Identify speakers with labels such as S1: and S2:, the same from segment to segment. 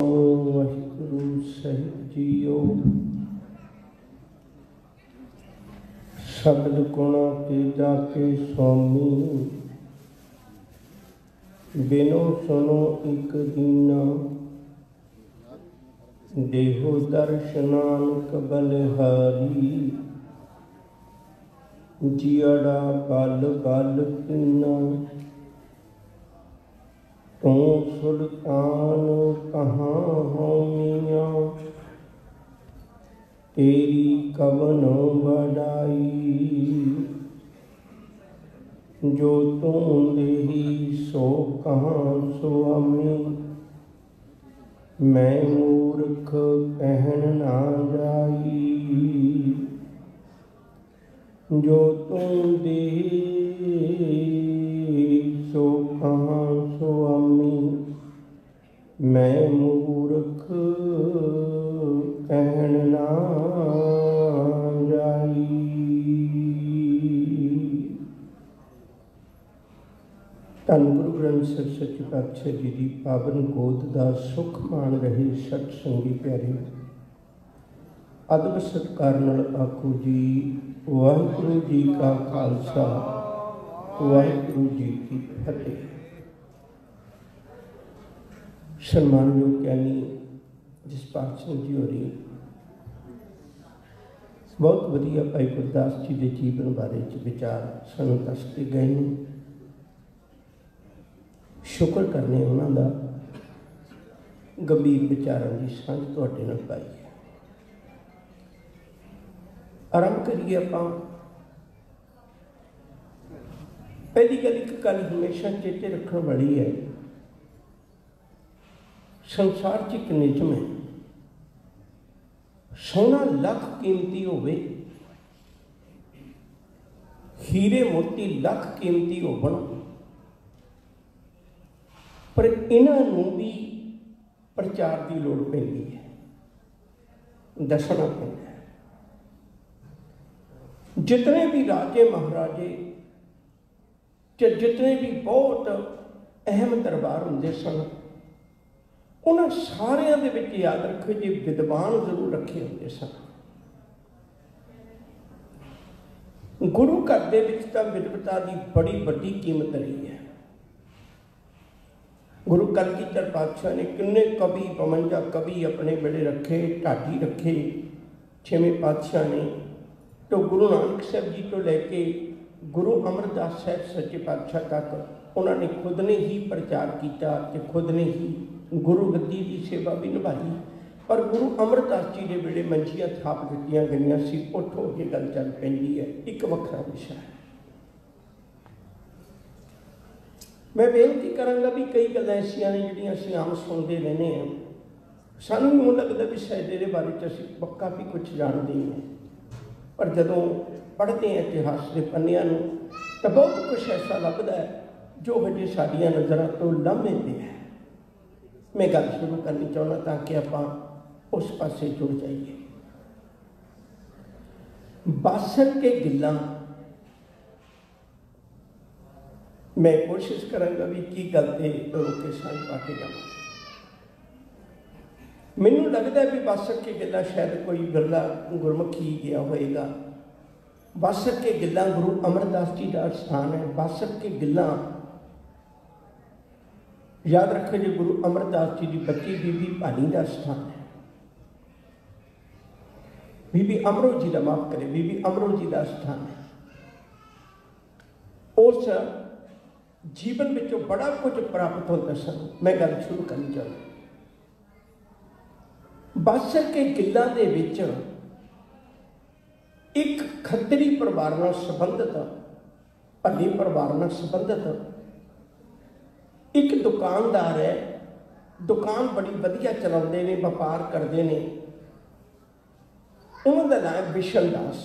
S1: वाहिगुरु साहिब जीओ। शब्द गुणा के जाके स्वामी, बिनो सुनो एक दीना। देहो दर्शनानक बलिहारी, जियड़ा बल बल कीना। तू सुल्तान कहाँ हो मियाँ, तेरी कवन बड़ाई। जो तू देही सो कहाँ सुआमी, मैं मूर्ख कहन ना जाई। जो तू देही सो कहाँ सुआमी, मैं मूर्ख कहन ना जाई। धन गुरु ग्रंथ ਸਾਹਿਬ ਸੱਚੇ ਪਾਤਸ਼ਾਹ जी की पावन गोद का सुख मान रहे सत्संगी प्यारे। अदब सत्कार नाल आखो जी वाहिगुरू जी का खालसा वाहिगुरू जी की फतेह। सम्मानयोग ज्ञानी जसपाल सिंह जी होरी बहुत वधिया भाई गुरदास जी के जीवन बारे विचार सानू दस के गए हैं। शुक्र करने उन्होंने गंभीर विचारों की सांझ तुहाडे नाल पाई है। आरंभ करिए आपां। पहली गल एक गल हमेशा चेते रखने वाली है, संसार च एक निजम है, सोना लख कीमती होवे, हीरे मोती लख कीमती होवन, पर इन्हों भी प्रचार की लोड़ पैंदी है, दसना पैंदा है। जितने भी राजे महाराजे जितने भी बहुत अहम दरबार होंदे सन, उन्होंने सारिया दे विच याद रखो जी विद्वान जरूर रखे होंदे सन। गुरु घर दे विच तां विद्वता की बड़ी वड्डी कीमत रही है। गुरु कलगीधर पातशाह ने किन्ने कवि 52 कवि अपने वेले रखे, ढाडी रखे। 6वें पातशाह ने तो गुरु नानक साहब जी तो लैके गुरु अमरदास साहब सच्चे पातशाह तक उन्होंने खुद ने ही प्रचार किया, खुद ने ही गुरु गद्दी की सेवा भी निभाई। पर गुरु अमरदास जी के वेले मंजियां थाप दित्तियां गईयां सी, उठो के गल चल पैंदी है, एक वखरा विषय है। मैं बेनती करांगा भी कई गल्लां ऐसियां ने जिहड़ियां असीं आम सुनते रहने हैं, सानूं भी लगता भी शायद इहदे बारे च असीं पक्का भी कुछ जानते ही हैं, पर जदों पढ़ते हैं इतिहास के पन्नियां नूं तो बहुत कुछ ऐसा लगता है जो हजे साडियां नज़रां तो लम्हे पे है। मैं गल शुरू करनी चाहना ताकि आपां उस पासे जुड़ जाइए। बासर के गिल्लां मैं कोशिश करांगा भी की गल ते रोके साई पा के जावां। मैनूं लगता है भी बासर के गिल्लां शायद कोई बिरला गुरमुखी गया होएगा। बासर के गिल्लां गुरु अमरदास जी का स्थान है। बासर के गिल्लां याद रखो जी गुरु अमरदास जी की बच्ची बीबी भानी का स्थान है। बीबी अमरो जी का माफ करे, बीबी अमरो जी का स्थान है। उस जीवन में बड़ा कुछ प्राप्त होता सन। मैं गल शुरू करनी चाहता। बासर के गिल्लां दे विच एक खत्तरी परिवार नाल संबंधित, भली परिवार नाल संबंधित एक दुकानदार है। दुकान बड़ी वधिया चलाते ने, व्यापार करते हैं। उन्होंने नाम है बिशन दास।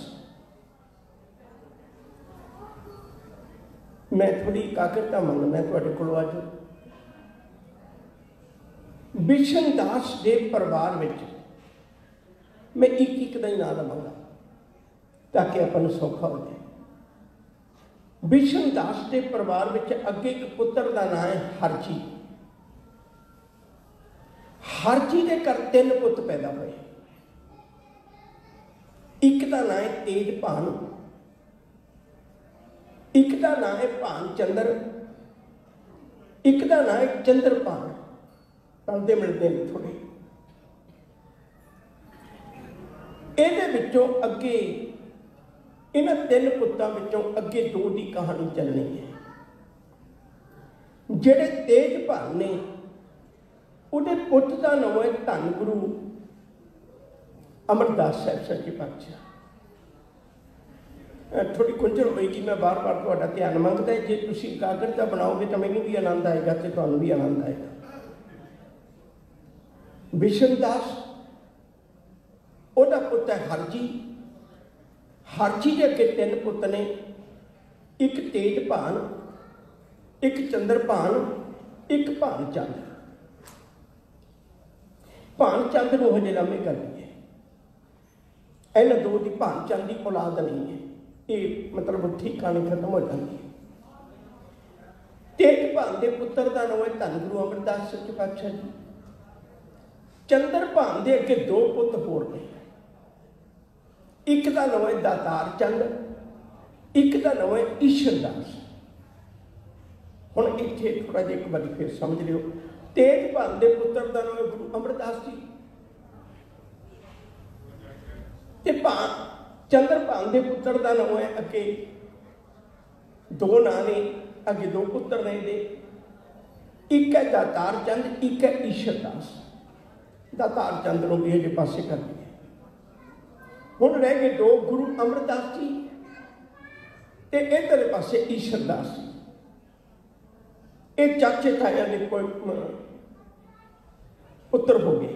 S1: मैं थोड़ी एकाग्रता मंगना तुहाडे कोलों अज। बिशन दास के परिवार में मैं एक एक का ही नाम लवांगा ताकि अपन सौखा हो जाए। बिशन दास के परिवार में अगे एक पुत्र का नाम है हरजी। हरजी के घर 3 पुत पैदा हुए। एक का नाम है तेजभान, एक का नाम है भानचंद्र, एक का नाम है चंद्रभान। रलते मिलते हैं थोड़े। ये अगे इन्हां 3 पुत्तां विचों अगे 2 की कहानी चलनी है। जिहड़े तेजभान ने उहदे पुत का नाम है धन गुरु अमरदास साहिब सच्चे पातशाह। थोड़ी कुंजल होएगी, मैं बार बार तुहाडा ध्यान मंगदा है। जे तुसीं एकाग्रता बनाओगे तो मैनूं भी आनंद आएगा तो तुहानूं भी आनंद आएगा। विशनदास उहदा पुत है हरजी। हरजी के अगे 3 पुत ने, एक तेजभान, एक चंद्रभान, एक भानचंद। भानचंद नूं हजे लामे कर दी है। इन्हां 2 की भानचंद की औलाद नहीं है। ये मतलब उत्थे कहानी खत्म हो जाती है। तेजभान के पुत्र का नाम है धन गुरु अमरदास सच्चे पातशाह जी। चंद्रभान के अगे 2 पुत होर ने। एक का नाम है दातार चंद, एक का नाम है ईश्वरदास। हुण इत्थे थोड़ा जिहा एक बार फिर समझ लियो। तेजभान के पुत्र का नाम है गुरु अमरदास जी, ते चंद्रभान के पुत्र का नाम है अगे 2 नां ने, अगे 2 पुत्र ने दे। एक है दातार चंद, एक है ईश्वरदास। दातार चंद नूं भी अजे पासे कर दिए। हुण रह गए 2 गुरु अमरदास जी ते इधरले पासे ईश्वरदास जी। ये चाचे ताया के पुत्र हो गए।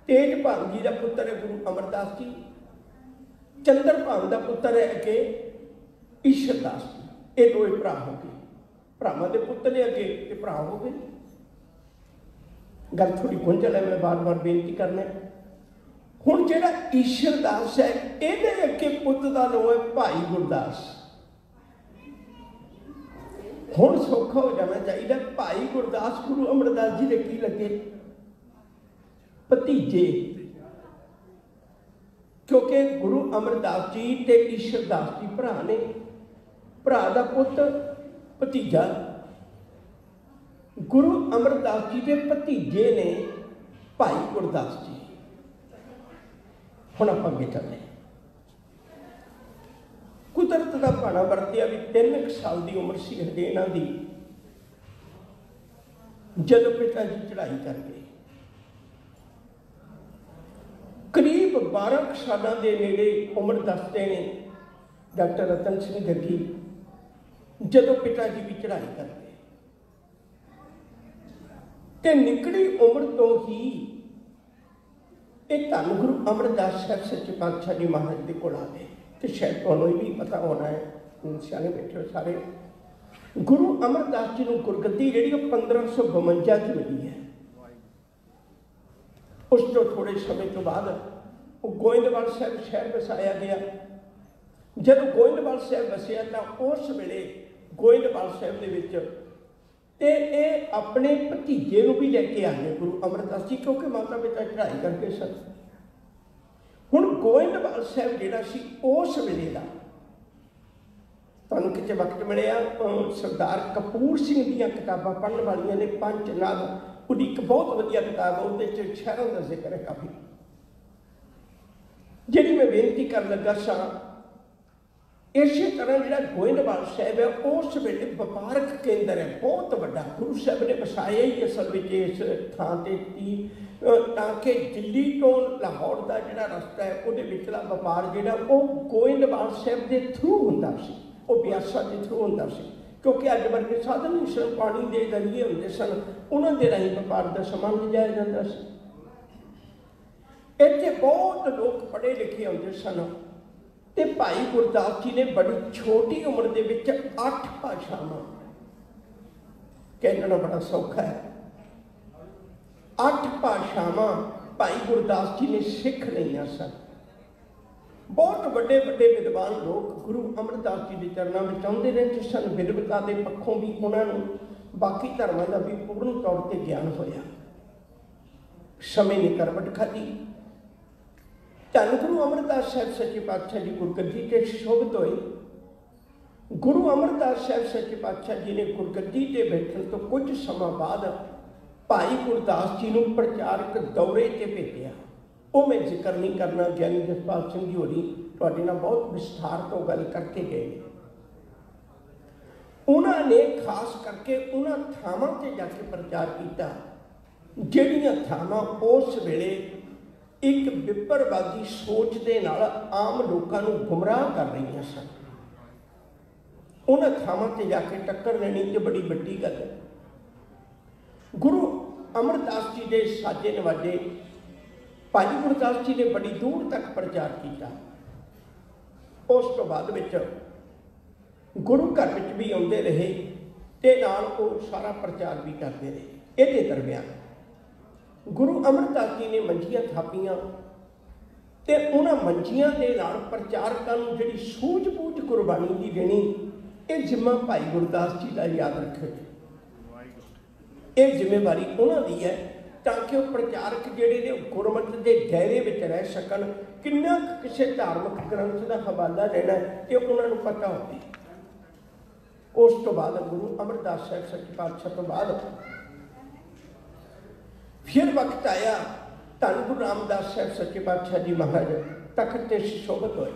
S1: तेजभान जी का पुत्र है गुरु अमरदास जी, चंद्रभान का पुत्र है अगे ईश्वरदास जी। ये 2 भरा हो गए। भरावां के पुत्र ने अगे ते भरा हो गए। गल थोड़ी गुंझल है, मैं बार बार बेनती करना। हुण जिहड़ा ईश्वरदास है इहदे अगे पुत का नाम है भाई गुरदास। हुण सौखा हो जाना चाहिए। भाई गुरदास गुरु अमरदास जी के की लगे? भतीजे। क्योंकि गुरु अमरदास जी ते ईश्वरदास जी भरा ने। भरा का पुत भतीजा। गुरु अमरदास जी के भतीजे ने भाई गुरदास जी। हुण आपां अगे चलते। कुदरत का भाना वरतिया भी 3 साल की उम्र सी हजे इन्हां दी जदों पिता जी चढ़ाई कर गए। करीब 12 सालों के नेड़े उम्र दसते ने डॉक्टर रतन सिंह जग्गी, जदों पिता जी भी चढ़ाई कर गए। ते निकली उम्र तो ही एक धन गुरु अमरदास साहिब सच्चे पातशाह जी महाराज के कोल आ गए। तो शायद तुहानूं भी पता होना है, सियाने बैठे हो सारे। गुरु अमरदास जी को गुरगद्दी जी 1552 मिली है। उस तो थोड़े समय तो बाद वो गोइंदवाल साहब शहर बसाया गया। जब गोइंदवाल साहब बसिया तो उस वेले गोइंदवाल साहब के अपने भतीजे को भी लैके आ गए गुरु अमरदास जी, क्योंकि माता पिता चढ़ाई करके सन। हुण गोइंदवाल साहब जिहड़ा सी उस वेले का तुहानूं किते वक्त मिलिया सरदार कपूर सिंह दीयां किताबां पढ़न वालियां ने। पंच नाग उहदी एक बहुत वधिया किताब है, उहदे शहरों का जिक्र है काफ़ी। जिहड़ी मैं बेनती कर लगा सा, इस तरह जिहड़ा गोइंदवाल साहब है उस वेले वपारक केंद्र है बहुत बड़ा। गुरु साहब ने वसाया ही असल में इस थां ते ताकि दिल्ली तो लाहौर का जिहड़ा रस्ता है उहदे विचला वपार जिहड़ा वो गोइंदवाल साहब के थ्रू हुंदा सी, वो ब्यासा के थ्रू हुंदा सी। क्योंकि अज वर्गे साधन नहीं सन, पानी के जरिए होंदे सन, उन्होंने राही व्यापार का समान लिजाया जाता सी। इत्थे बहुत लोग पढ़े लिखे होंदे सन। ते भाई गुरदास जी ने बड़ी छोटी उम्र के 8 भाषावां, कहना बड़ा सौखा है, 8 भाषावां भाई गुरदास जी ने सीख लिया सन। बहुत बड़े बड़े विद्वान लोग गुरु अमरदास जी के चरणों में आते रहते सन। विद्वता के पक्षों भी उन्होंने बाकी धर्मों का भी पूर्ण तौर पर ज्ञान होया। समय ने करवट खाधी। धन गुरु अमरदास साहब सच्चे पातशाह जी गुरगद्दी ते सुशोभित होए। गुरु अमरदास साहब सच्चे पातशाह जी ने गुरगद्दी ते बैठण तो कुछ समा बाद भाई गुरदास जी नूं प्रचारक दौरे ते भेजिया। वो मैं जिक्र नहीं करना, ज्ञानी जसपाल सिंह जी होरी तुहाडे नाल बहुत विस्तार तो गल करके गए। उन्होंने खास करके उन्होंने थावां ते जाके प्रचार किया जिहड़ियां थावां उस वेले एक विपरवादी सोच के नाल आम लोगों को गुमराह कर रही सन। उन्होंने थावां ते जाके टक्कर लेनी तो बड़ी वड्डी गल है। गुरु अमरदास जी के साजे नवाजे भाई गुरदास जी ने बड़ी दूर तक प्रचार किया। उस तो बाद विच गुरु घर में भी आते रहे ते नाल वो सारा प्रचार भी करते रहे। ये दरम्यान गुरु अमरदास जी ने मंजियां थापियां ते उन्हां मंजियां दे नाल प्रचारकां नूं जिहड़ी सूझ-बूझ कुर्बानी दी देनी, ये जिम्मा भाई गुरदास जी का याद रखो। ये जिम्मेवारी उन्हां दी है ताकि वो प्रचारक जिहड़े ने गुरमत के दायरे में रह सकन। किन्ना किसी धार्मिक ग्रंथ का हवाला देना ये उन्होंने पता होती। उस तो बाद गुरु अमरदास साहब सच्चे पातशाह तो बाद फिर वक्त आया धन गुरु रामदास साहब सच्चे पातशाह जी महाराज तखत ते सुशोभित होए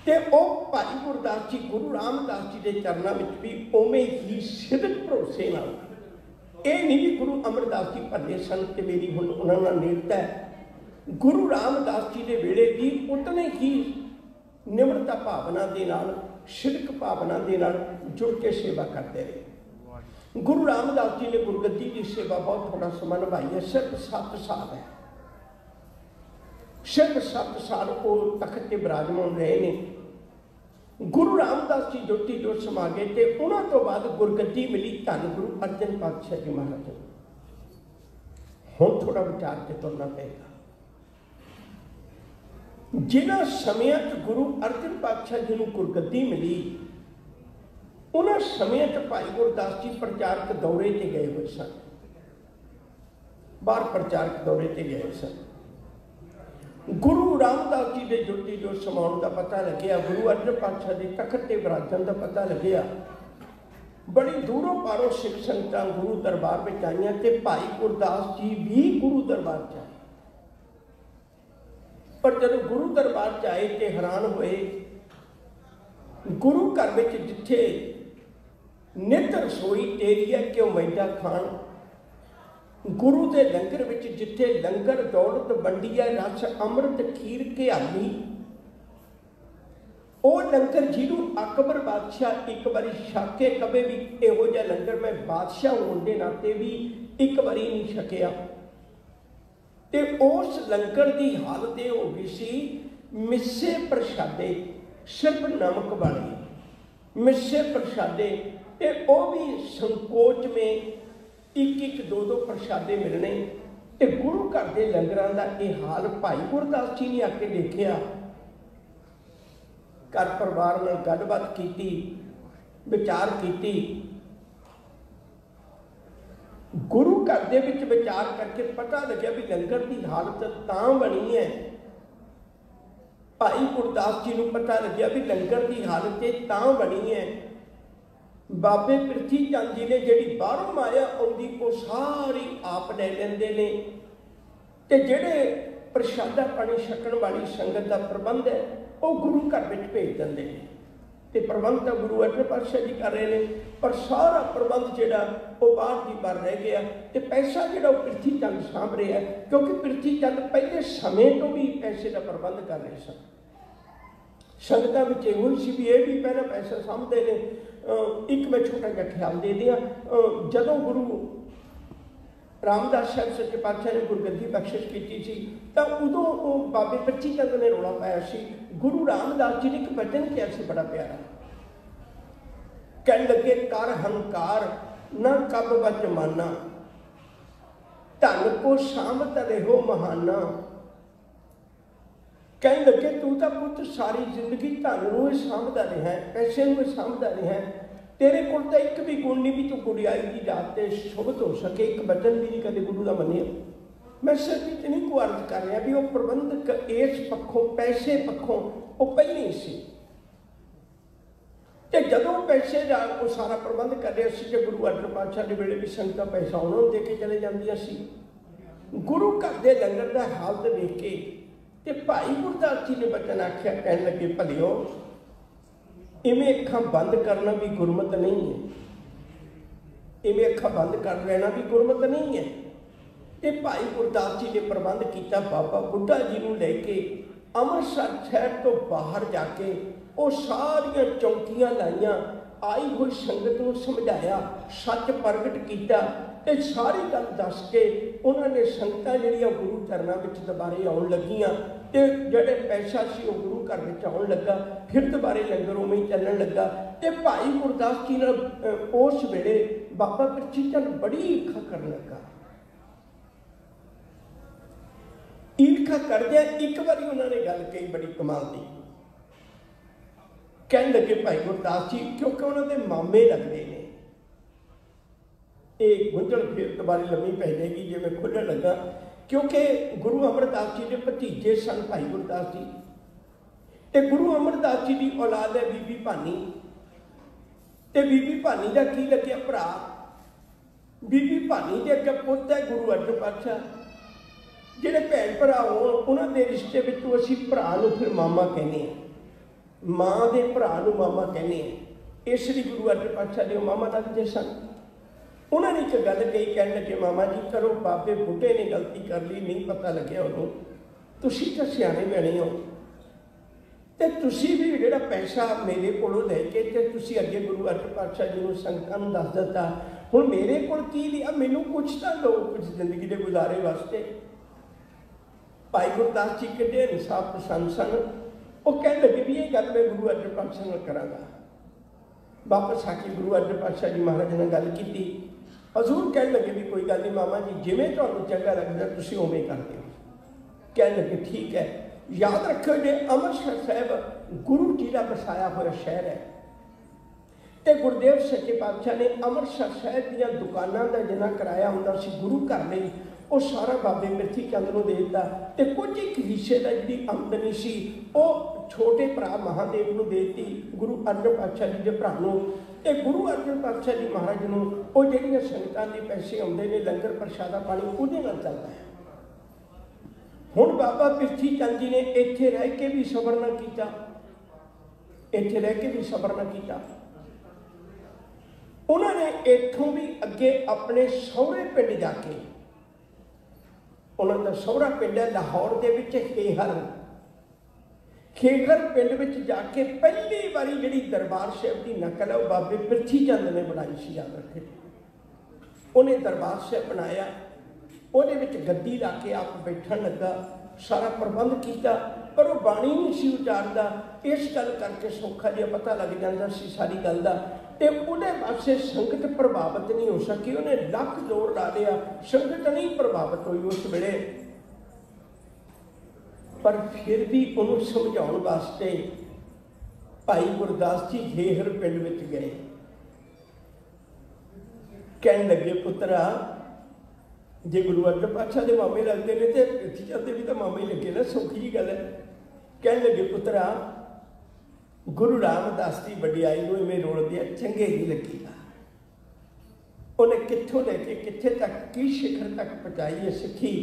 S1: ते ओ भाई गुरदास जी गुरु रामदास जी के चरणों में भी उवें ही सिद्ध भरोसे नाल, ये नहीं भी गुरु अमरदास जी भले सन ते मेरी हुण उन्हां नाल नेड़ता है। गुरु रामदास जी के वेले भी उतने ही निम्रता भावना के नाल शिरक भावना के नाल जुड़ के सेवा करते रहे। गुरु रामदास जी ने गुरगद्दी की सेवा बहुत थोड़ा समय निभाई है, सिर्फ 7 साल है। सिर्फ 7 साल वो तखत से विराजमान रहे ने। गुरु रामदास जी ज्योति जो समा गए थे, उन्होंने तो बाद गुरगद्दी मिली धन गुरु अर्जन पातशाह जी महाराज। हुण थोड़ा विचार के तुरना पेगा। जिन्होंने समयां गुरु अर्जन पातशाह जी को गुरगद्दी मिली, उन्होंने समयां भाई गुरदास जी प्रचारक दौरे ते गए हुए सन, बाहर प्रचारक दौरे ते गए सन। गुरु रामदास जी के ज्योति जो समाउण का पता लग्या, गुरु अर्जन पातशाह के तखत ते विराजन का पता लग्या। बड़ी दूरों पारों सिख संगतां गुरु दरबार में आईयां ते भाई गुरदास जी भी गुरु दरबार च आए। पर जब गुरु दरबार च आए तो हैरान हुए। गुरु घर में जिथे नित रसोई तेरी है क्यों मैदा खान, गुरु के लंगर में जिथे लंगर दौलत वंडी है रस अमृत खीर घियाली, वो लंगर जिन्हों अकबर बादशाह एक बारी छके कभी भी इहो जिहा लंगर मैं बादशाह होने के नाते भी एक बारी नहीं छकिया। ते उस लंगर की हालत ये हो गई सी, मिस्से प्रशादे सिर्फ नमक वाले मिस्से प्रशादे, ते वो भी संकोच में एक 2 प्रशादे मिलने। ते गुरु घर के लंगरां दा यह हाल भाई गुरदास जी ने आके देखिया। घर परिवार ने गलबात की, विचार की। गुरु घर दे विच विचार करके पता लग्या भी लंगर की हालत तां बनी है। भाई गुरदास जी को पता लग्या भी लंगर की हालत तां बनी है। बाबे पृथ्वी चंद जी ने जिहड़ी बाहरों माया आउंदी वो सारी आप ले लेंदे ने, ते जिहड़े प्रशादा पानी छकण वाली संगत का प्रबंध है वो गुरु घर में भेज देंदे ने। ते प्रबंध तो गुरु अर्जन पातशाह जी कर रहे हैं, पर सारा प्रबंध जिहड़ा वो बाहर की बाहर रह गया। तो पैसा जिहड़ा वो पृथ्वी चंद सांभ रहा है, क्योंकि पृथ्वी चंद पहले समय तो भी पैसे का प्रबंध कर रहे सन। संगतां विच इहो सी भी ये भी पहला पैसा सामभते ने। एक मैं छोटा जिहा ख्याल दे दियां, जदों गुरु रामदास साहब सच्चे पातशाह ने गुरगद्दी बख्शिश की सी, तो उदों वो बाबे पृथ्वी चंद ने रौला पाया सी। गुरु रामदास जी ने एक वचन किया सी बड़ा प्यारा, कह लगे कर हंकार न कब बच माना, धन को सामत रहो महाना। कह लगे तू तो पुत सारी जिंदगी धन को सामभदा रहा है, पैसे को सामभदा रहा है, तेरे कोल तो एक भी गुण नहीं भी तू गुड़ियाई की जात ते शुभत हो सके, एक वचन भी नहीं कदे गुरु का मनिया। मैं सिर्फ इतनी को अर्ज कर रहा भी वो प्रबंधक इस पक्षों पैसे पक्षों वो पहले ही सी, ते जदों पैसे का वो सारा प्रबंध कर रहे सी ते गुरु अर्जन पातशाह के वेले भी संगतां पैसा उन्होंने दे के चले जांदियां सी। गुरु घर के लंगर का हालत देख के ते भाई गुरदास जी ने बचन आख्या, कहन लगे भलियो इवें अखां बंद करना भी गुरमत नहीं है, इवें अखां बंद कर लेना भी गुरमत नहीं है। ते भाई गुरदास जी ने प्रबंध किया, बाबा बुढ़ा जी को लैके अमृतसर शहर तो बाहर जाके वो सारिया चौंकियां लाइया, आई हुई संगत को समझाया, सच प्रगट किया ते सारी गल दस के उन्होंने संगतां जिहड़ियां गुरु चरणों में दोबारे आउण लगियां ते जिहड़े पैसा सी वो गुरु घर में आउण लगा, फिर दोबारे लंगर उवें ही चलन लगा। ते भाई गुरदास जी नाल उस वेले बाबा पिरथी चंद बड़ी ईर्खा करन लगा। ईर्खा करदे एक बारी उन्होंने गल कही बड़ी कमाल की, कहन लगे भाई गुरदास जी, क्योंकि उन्होंने मामे लगते हैं, एक गुंजल फिर दोबारे लम्मी पै जाएगी जे मैं खुलने लगा, क्योंकि गुरु अमरदास जी के भतीजे सन भाई गुरदास जी, ते गुरु अमरदास जी की औलाद है बीबी भानी, ते बीबी भानी का की लगे भरा, बीबी भानी के अगे पुत है गुरु अर्जन पातशाह, जिहड़े भैन भरा हो उन्होंने रिश्ते में असीं भरा नूं फिर मामा कहने, माँ के भरा नूं मामा कहने, इसलिए गुरु अर्जन पातशाह जी मामा लगते सन। उन्होंने एक गल कही, कह लगे मामा जी करो, बाबे बुढ़े ने गलती कर ली, नहीं पता लग्या उन्होंने, तुसीं तां सियाणे बने हो, तो तुसीं भी जिहड़ा पैसा मेरे कोलों लैके ते तुसीं अगे गुरु अर्जन पातशाह जी को संगतां नूं दस दिता, हुण मेरे कोल की लिया, मैनूं कुछ तां दो कुछ जिंदगी के गुजारे वास्ते। भाई गुरदास जी किड्डे इंसाफ पसंद सन, वो कह लगे भी ये गल मैं गुरु अर्जन पातशाह नाल करांगा। वापस आके गुरु अर्जन पातशाह जी महाराज ने गल की, हजूर कह लगे भी कोई गल नहीं मामा जी, जिवें तुहानूं चंगा लगदा तुसीं उवें कर दिओ। कह लगे ठीक है, याद रखो जे अमृतसर साहिब गुरु जी का बसाया हुआ शहर है, तो गुरुदेव सच्चे पातशाह ने अमृतसर साहिब दीयां दुकानां दा जिन्ना किराया हुंदा सी गुरु घर लई वो सारा बाबे पिरथी चंद नूं दे दित्ता, ते कुछ एक हिस्से दा जिहड़ी आमदनी सी वो छोटे भरा महादेव नूं दे दित्ती, गुरु अर्जन पातशाह जी के भरा नूं, ते गुरु अर्जन पातशाह जी महाराज नूं वो जिहड़ियां संगतां दे पैसे आउंदे ने लंगर प्रशादा पानी उहदे नाल चलदा है। हुण बाबा पिरथी चंद जी ने इत्थे रह के भी सबर ना कीता, इत्थे रह के भी सबर ना कीता, उन्होंने इत्थों भी अगे अपने सहुरे पिंड जाके, उन्होंने सहुरा पिंड है लाहौर के विच खेहर, खेहर पिंड विच जाके पहली बारी जिहड़ी दरबार साहिब की नकल है वो बाबे पिरथी चंद ने बनाई सी, याद रखे। उन्हें दरबार साहिब बनाया, ਉਹਦੇ ਵਿੱਚ गद्दी ला के आप बैठन लगा, सारा प्रबंध किया, पर वो बाणी नहीं सी उचारदा, इस गल करके सौखा जिहा पता लग जाता सी सारी गल दा, ते उहदे पासे संगत प्रभावित नहीं हो सकी। उन्हें लख जोर ला लिया, संगत नहीं प्रभावित हुई उस वेले, पर फिर भी उन्होंने समझाउण वास्ते भाई गुरदास जी घेहर पिंड विच गए। कहन लगे पुत्रा जे गुरु अर्जन पातशाह के मामे लगते हैं तो पिरथी चंद भी तो मामे ही लगे ना, सौखी जी गल है। कह लगे पुत्रा गुरु रामदास की वडियाई को इवें रोल दिया चंगे नहीं लगेगा। उन्हें कितों लेके कितने तक की शिखर तक पहुँचाई है सिक्खी,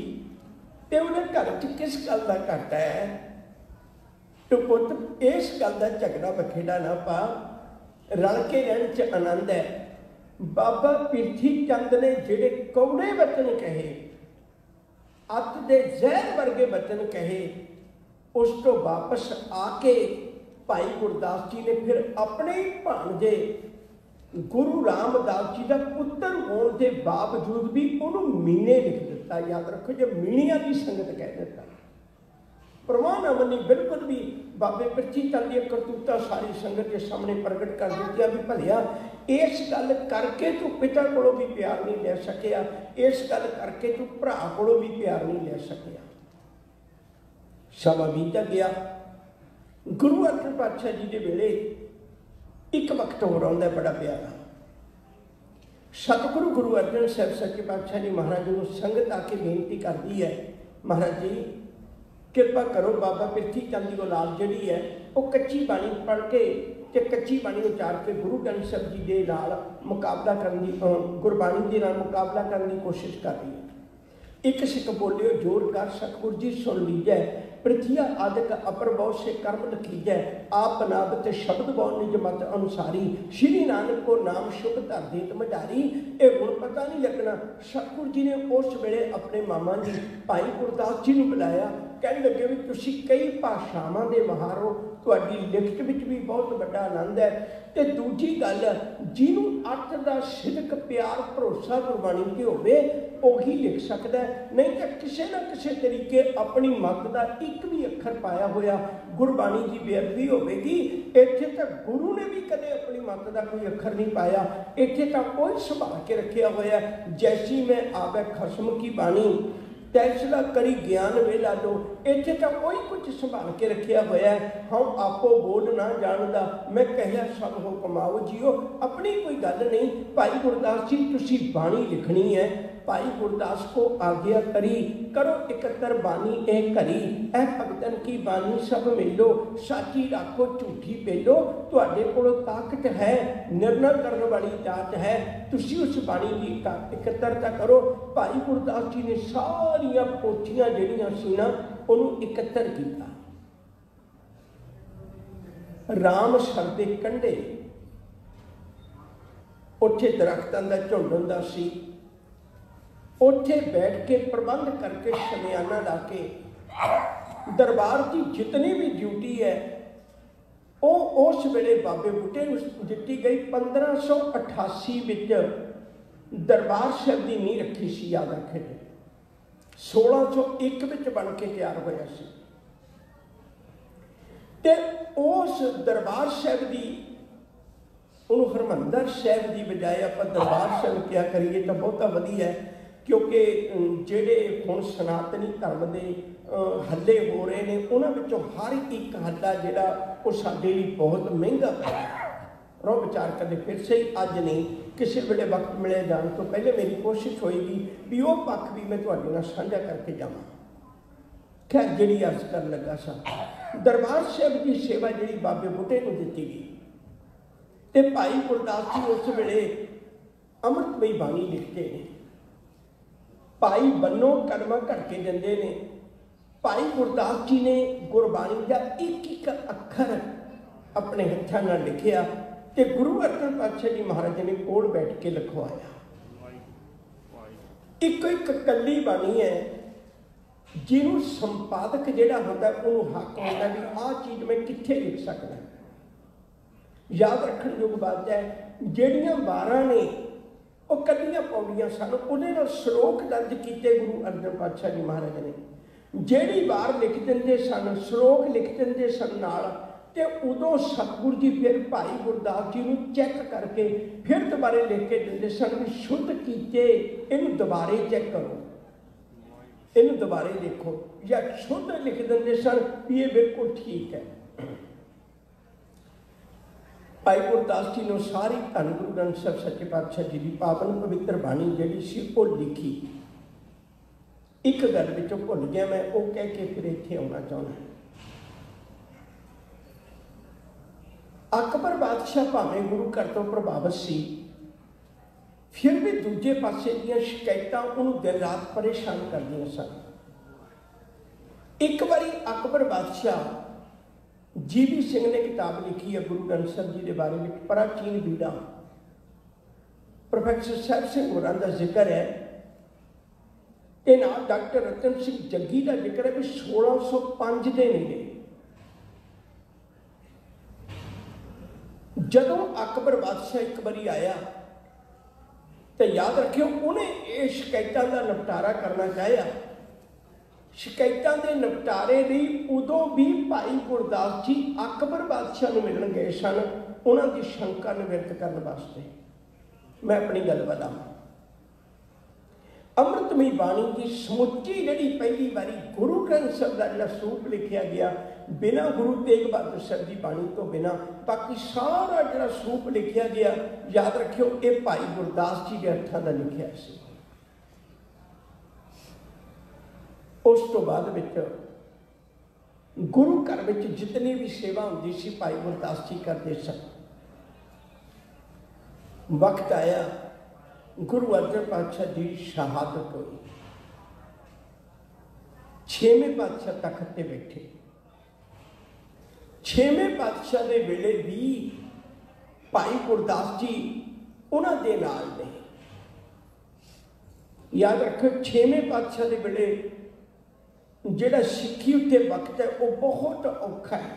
S1: तो उन्हें घर च किस गल का घाटा है, तो पुत इस गल का झगड़ा बखेड़ा ना पा, रल के रहने च आनंद है। बाबा पिरथी चंद ने जिहड़े कौड़े वचन कहे, अत दे जहर वर्गे वचन कहे, उस तो वापस आके भाई गुरदास जी ने फिर अपने ही भाणजे गुरु रामदास जी का पुत्र होने के बावजूद भी उन्होंने मीने लिख दिता। याद रखो जो मीणिया की संगत कह दिता, परवाह ना मनी, बिल्कुल भी बाबे पिरथी चंद दी करतूतां सारी संगत के सामने प्रगट कर दित्तियां भी भलिया इस गल करके तू पिता कोलों भी प्यार नहीं ले सकिया, इस गल करके तू भरा कोलों भी प्यार नहीं ले सकिया। समा बीत गया। गुरु अर्जन पातशाह जी के वेले एक वक्त होर आउंदा बड़ा प्यारा। सतगुरु गुरु अर्जन साहब सच्चे पातशाह जी महाराज को संगत आके बेनती करती है, महाराज जी कृपा करो बाबा पिरथी चंद की औलाद जिहड़ी है वो कच्ची बाणी पढ़ के ते कच्ची बाणी उचार के गुरु ग्रंथ साहब जी के नाल मुकाबला करने की गुरबाणी के नाल मुकाबला करने की कोशिश कर रही है। एक सिख बोलियो जोर कर सतगुर जी सुन लीजै, पृथ्विया आदिक अपर बहुत से कर्म लखीजै, आप बनावत शब्द बहु निज मत अनुसारी, श्री नानक को नाम शुभ धर देत मझारी। ये गुण पता नहीं लगना। सतगुर जी ने उस वेले अपने मामा जी भाई गुरदास जी ने बुलाया, कह लगे भी तुसी कई भाषावां दे महार हो, तुहाडी लिखत विच भी बहुत बड़ा आनंद है। ते दूजी गल जिन्हों अत दा सिदक प्यार भरोसा गुरबाणी ते होवे उही लिख सकदा है, नहीं तो किसी ना किसी तरीके अपनी मत का एक भी अखर पाया होया गुरबाणी की बेअदबी होगी। इत्थे तो गुरु ने भी कदे अपनी मत का कोई अखर नहीं पाया, इत्थे तो कोई संभाल के रखा होया जैसी मैं आवे खसम की बाणी तैसला करी ज्ञान वेला लो। इत्थे तो कोई कुछ संभाल के रखा होया है, हम आपो बोल ना जानदा मैं कहिया सब हो कमाओ जियो। अपनी कोई गल नहीं। भाई गुरदास जी तुसी बाणी लिखनी है, भाई गुरदास को आज्ञा करी करो इकतर बानी ए करी, ए भगतन की बानी सब मिलो, साची राखो झूठी पेलो। तुहाडे कोल ताकत है, निर्णय करने वाली जात है, तुसी उस बाणी की इकत्रता करो। भाई गुरदास जी ने सारिया पोथियां जिहड़ियां सी ना उहनूं इकत्तर किया। राम सर दे कंढे उत्थे दरख्तां दा झुंड हुंदा सी, उत्थे बैठ के प्रबंध करके शमियाना ला के दरबार की जितनी भी ड्यूटी है वो उस वेले बाबे बूटे दी गई। 1588 विच दरबार साहब की नींह रखी सी, याद रखे 1601 विच बन के तैयार होया सी। ते उस दरबार साहब की उन्होंने हरमंदर साहब की बजाय आप दरबार साहब क्या करिए तो बहुता वधिया है, क्योंकि जेडे हुण सनातनी धर्म के हल्ले हो रहे हैं उन्होंने हर एक हल्ला जोड़ा वो साडे लई बहुत महंगा पै रो विचार करते फिर से ही अज नहीं किसी वेले वक्त मिले जाने तो पहले मेरी कोशिश होएगी भी वो पक्ष भी मैं तुहाडे नाल साझा करके जावां। खैर जिहड़ी अर्ज कर लगा सा दरबार साहब की सेवा जिहड़ी बाबे बूटे को दिती गई ते भाई गुरदास जी उस वेले अमृतमई बाणी लिखते हैं। भाई बन्नो कलमा घड़के देंदे ने। भाई गुरदास जी ने गुरबाणी का एक एक अखर अपने हत्थां नाल लिखिया ते गुरु अर्जन पातशाह जी महाराज ने कोल बैठ के लिखवाया। एक एक कली बाणी है जिन्हों संपादक जिहड़ा हुंदा उन्होंने हक होंदा भी आह चीज़ मैं कित्थे लिख सकदा। याद रखण योग बात है जिहड़ियां वारां ने वो कलियां पौड़ियां सन, उहदे श्लोक दर्ज किए गुरु अर्जन पातशाह जी महाराज ने। जिहड़ी वार लिख देंदे सन श्लोक लिख देंदे सन नाल ते उदों सतगुरु जी फिर भाई गुरदास जी नूं चैक करके फिर दोबारे लिख के देंदे सन भी शुद्ध कीते इहनूं दोबारे चैक करो, इहनूं दोबारे देखो, या शुद्ध लिख देंदे सन भी ये बिल्कुल ठीक है। भाई गुरदास जी ने सारी धन गुरु ग्रंथ साहब सच्चे पातशाह जी की पावन पवित्र बाणी जिहड़ी सी वो लिखी। एक गल विचों भुल गया मैं, वो कह के फिर इत्थे आउणा चाहुंदा। अकबर बादशाह भावें गुरु घर तो प्रभावित सी, फिर भी दूजे पासे दीयां शिकायतां उहनूं दिन रात परेशान करदियां सन। एक बारी अकबर बादशाह जीवी सिंह ने किताब लिखी है गुरु ग्रंथ साहब जी के बारे में, प्राचीन बीड़ा। प्रोफैसर साहब सिंह होरां दा जिक्र है, ते नाल डॉक्टर रतन सिंह जग्गी का जिक्र है भी 1605 के नेड़े जदों अकबर बादशाह एक बारी आया तो याद रखियो उन्हें ये शिकायतों का निपटारा करना चाहया। शिकायतों के निपटारे लिए उदों भी भाई गुरदास जी अकबर बादशाह को मिलन गए सन, उन्होंने शंका निवृत्त करने वास्ते। मैं अपनी गल बतावां। ਅੰਮ੍ਰਿਤਮਈ ਬਾਣੀ ਦੀ ਸਮੁੱਚੀ ਜਿਹੜੀ ਪਹਿਲੀ ਵਾਰੀ ਗੁਰੂ ਗ੍ਰੰਥ ਸਾਹਿਬ ਦਾ ਜਿਹੜਾ ਸਰੂਪ ਲਿਖਿਆ ਗਿਆ, ਬਿਨਾਂ ਗੁਰੂ ਤੇਗ ਬਹਾਦਰ ਸਾਹਿਬ ਦੀ ਬਾਣੀ ਤੋਂ ਬਿਨਾਂ ਬਾਕੀ ਸਾਰਾ ਜਿਹੜਾ ਸਰੂਪ ਲਿਖਿਆ ਗਿਆ, ਯਾਦ ਰੱਖਿਓ ਇਹ ਭਾਈ ਗੁਰਦਾਸ ਜੀ ਦੇ ਹੱਥਾਂ ਦਾ ਲਿਖਿਆ ਸੀ। ਉਸ ਤੋਂ ਬਾਅਦ ਵਿੱਚ ਗੁਰੂ ਘਰ ਵਿੱਚ ਜਿਤਨੀ ਵੀ ਸੇਵਾ ਹੁੰਦੀ ਸੀ ਭਾਈ ਗੁਰਦਾਸ ਜੀ ਕਰਦੇ ਸਨ। ਵਕਤ ਆਇਆ ਗੁਰੂ ਅਰਜਨ ਪਾਤਸ਼ਾਹ ਦੀ ਸ਼ਹਾਦਤ ਹੋਈ। 6ਵੇਂ ਪਾਤਸ਼ਾਹ ਤਖਤ ਤੇ ਬੈਠੇ। 6ਵੇਂ ਪਾਤਸ਼ਾਹ ਦੇ ਵੇਲੇ ਵੀ ਭਾਈ ਗੁਰਦਾਸ ਜੀ ਉਹਨਾਂ ਦੇ ਨਾਲ ਨੇ। ਯਾਦ ਰੱਖੋ 6ਵੇਂ ਪਾਤਸ਼ਾਹ ਦੇ ਵੇਲੇ ਜਿਹੜਾ ਸਿੱਖੀ ਉੱਤੇ ਵਕਤ ਹੈ ਉਹ ਬਹੁਤ ਔਖਾ ਹੈ,